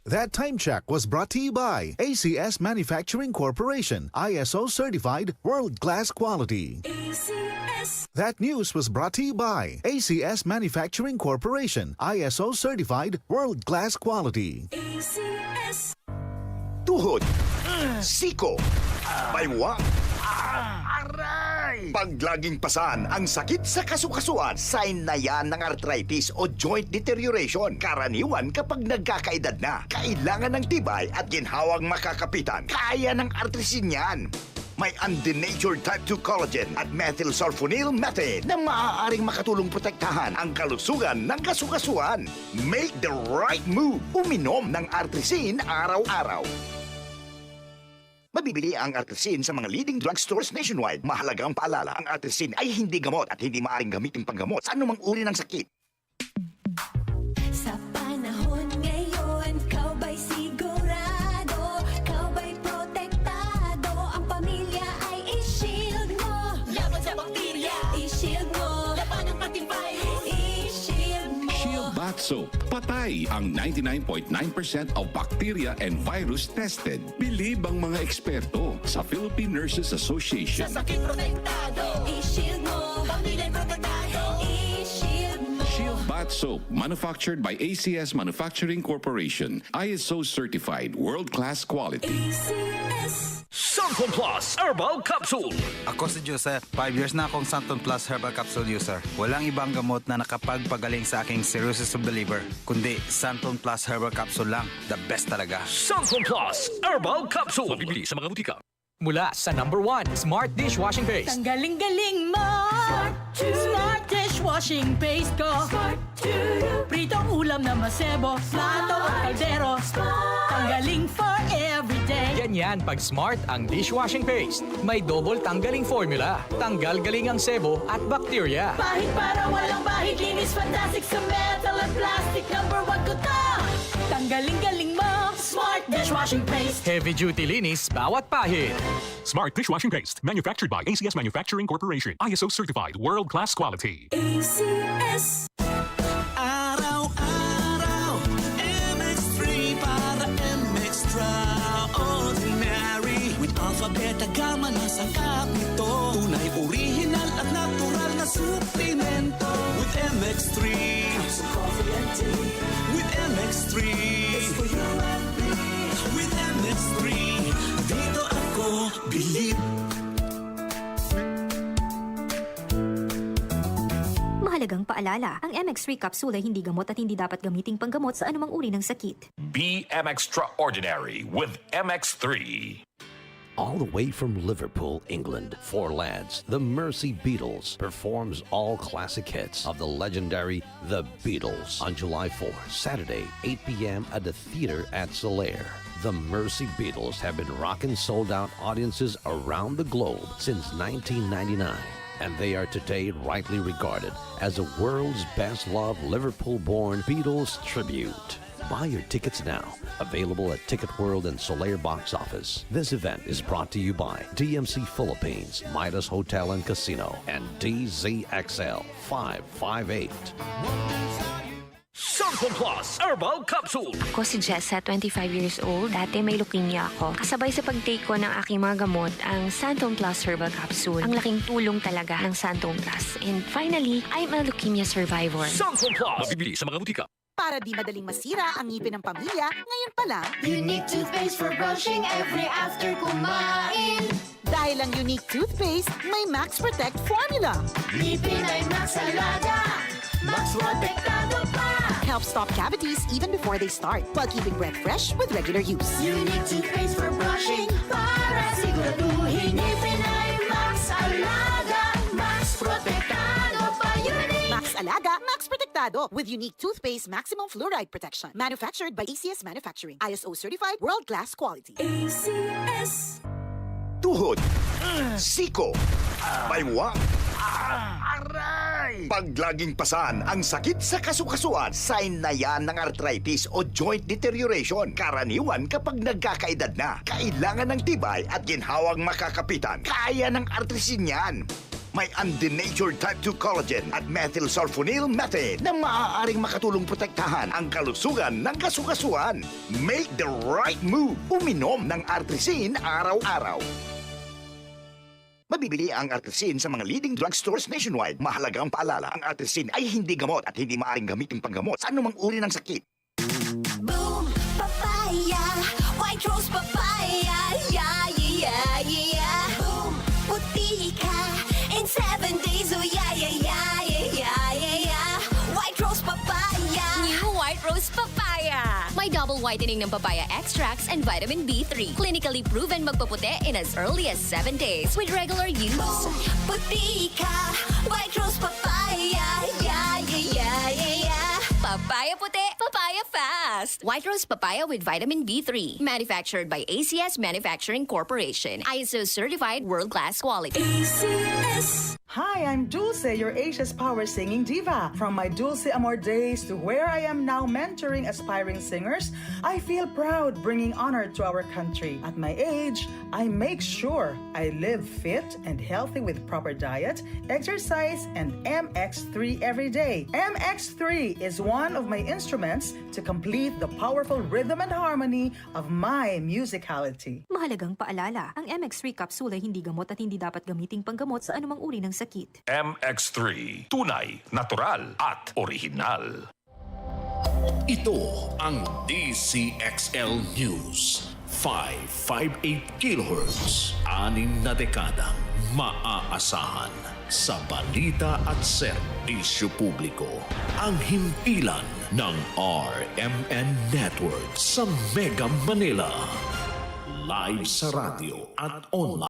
That time check was brought to you by ACS Manufacturing Corporation, ISO certified world-class quality. ACS. That news was brought to you by ACS Manufacturing Corporation, ISO certified world-class quality. ACS. Tuhod, siko, baywang, Aray! pag laging pasan ang sakit sa kasukasuan, sign na yan ng arthritis o joint deterioration. Karaniwan kapag nagkakaedad na, kailangan ng tibay at ginhawang makakapitan. Kaya ng artrisin yan. May undenatured type 2 collagen at methylsulfonyl methane na maaaring makatulong protektahan ang kalusugan ng kasukasuan. Make the right move. Uminom ng artrisin araw-araw. Mabibili ang artrisin sa mga leading drugstores nationwide. Mahalagang paalala, ang artrisin ay hindi gamot at hindi maaaring gamitin panggamot sa anumang uri ng sakit. Sa panahon ngayon, kau ba'y sigurado? Kau ba'y protektado? Ang pamilya ay i-shield mo. Laban sa bakterya, i-shield mo. Laban ng pati virus, i-shield mo. Shield Bath Soap. Patay ang 99.9% of bacteria and virus tested. Bilib ang mga eksperto sa Philippine Nurses Association. Sa sakit protektado, i-shield mo. Pamilya protektado, i-shield mo. Shield Bath Soap, manufactured by ACS Manufacturing Corporation. ISO certified, world-class quality. ACS. Santon Plus Herbal Capsule. Ako si Joseph. 5 years na akong Santon Plus Herbal Capsule user. Walang ibang gamot na nakapagpagaling sa aking cirrhosis of the liver, kundi Santon Plus Herbal Capsule lang. The best talaga. Santon Plus Herbal Capsule. Mabibili sa mga butika. Mula sa #1 Smart Dishwashing Paste. Ang galing-galing mo. Smart dishwashing paste ko. Pritong ulam na masebo. Plato o kaldero. Tanggaling for everyday. Ganyan pag Smart ang dishwashing paste. May double tanggaling formula. Tanggal galing ang sebo at bakterya. Bahid para walang bahid. Linis fantastic sa metal at plastic. #1 ko to. Tanggaling-galing mo. Smart dishwashing paste. Heavy duty linis bawat pahid. Smart Dishwashing Paste, manufactured by ACS Manufacturing Corporation. ISO certified, world-class quality. ACS. Araw-araw, MX3 para MX-Traordinary. With Alpha, Beta, Gamma na sangkap nito. Tunay, original at natural na suplemento. With MX3, with MX3, it's for you and me. With MX3, dito ako bilib. Mahalagang paalala, ang MX3 capsule ay hindi gamot at hindi dapat gamiting panggamot sa anumang uri ng sakit. Be Extraordinary with MX3. All the way from Liverpool, England, four lads, the Mersey Beatles, performs all classic hits of the legendary The Beatles on July 4, Saturday, 8 p.m. at the theater at Solaire. The Mersey Beatles have been rocking sold-out audiences around the globe since 1999, and they are today rightly regarded as the world's best-loved Liverpool-born Beatles tribute. Buy your tickets now. Available at Ticket World and Solaire box office. This event is brought to you by DMC Philippines, Midas Hotel and Casino, and DZXL 558. Santon Plus Herbal Capsule. Ako si Jessa, 25 years old. Dati may leukemia ako. Kasabay sa pag-take ko ng aking mga gamot, ang Santon Plus Herbal Capsule. Ang laking tulong talaga ng Santon Plus. And finally, I'm a leukemia survivor. Santon Plus. Mabibili sa mga butika. Para di madaling masira ang ngipin ng pamilya, ngayon pa lang, Unique toothpaste for brushing every after kumain. dahil ang Unique toothpaste may Max Protect formula. Ngipin ay Max Alaga. Max protektado pa. Helps stop cavities even before they start, while keeping breath fresh with regular use. Unique toothpaste for brushing para siguraduhin. Ngipin ay Max Alaga. Max protektado pa. Unique. Max Alaga, Max Protectado with Unique toothpaste maximum fluoride protection. Manufactured by ACS Manufacturing. ISO certified world-class quality. ACS. Tuhod, siko, baywang, Aray! pag laging pasan ang sakit sa kasukasuan, sign na yan ng arthritis o joint deterioration. Karaniwan kapag nagkakaedad na, kailangan ng tibay at ginhawang makakapitan. Kaya ng artrisin yan. May undenatured type 2 collagen at methylsulfonyl methane na maaaring makatulong protektahan ang kalusugan ng kasukasuan. Make the right move. Uminom ng Artrisin araw-araw. Mabibili ang Artrisin sa mga leading drugstores nationwide. Mahalagang paalala, ang Artrisin ay hindi gamot at hindi maaaring gamitin panggamot sa anumang uri ng sakit. Boom, papaya, white rose papaya, yeah, yeah, yeah. Boom, puti ka in 7 days, oh yeah, yeah, yeah, yeah, yeah, yeah. White rose papaya. New White Rose Papaya. May double whitening ng papaya extracts and vitamin B3. Clinically proven magpaputi in as early as 7 days with regular use. Boom, puti ka, white rose papaya, yeah, yeah, yeah, yeah, yeah. Papaya puti, papaya fast. White Rose Papaya with vitamin B3. Manufactured by ACS Manufacturing Corporation. ISO certified world-class quality. ACS. Hi, I'm Dulce, your Asia's power singing diva. From my Dulce Amor days to where I am now mentoring aspiring singers, I feel proud bringing honor to our country. At my age, I make sure I live fit and healthy with proper diet, exercise, and MX3 every day. MX3 is one of my instruments to complete the powerful rhythm and harmony of my musicality. Mahalagang paalala, ang MX3 capsule ay hindi gamot at hindi dapat gamiting panggamot sa anumang uri ng sakit. MX3. Tunay, natural at original. Ito ang DCXL News. 558 kHz. 6 na dekadang maaasahan sa balita at serbisyo publiko. Ang himpilan ng RMN Network sa Mega Manila. Live sa radyo at online.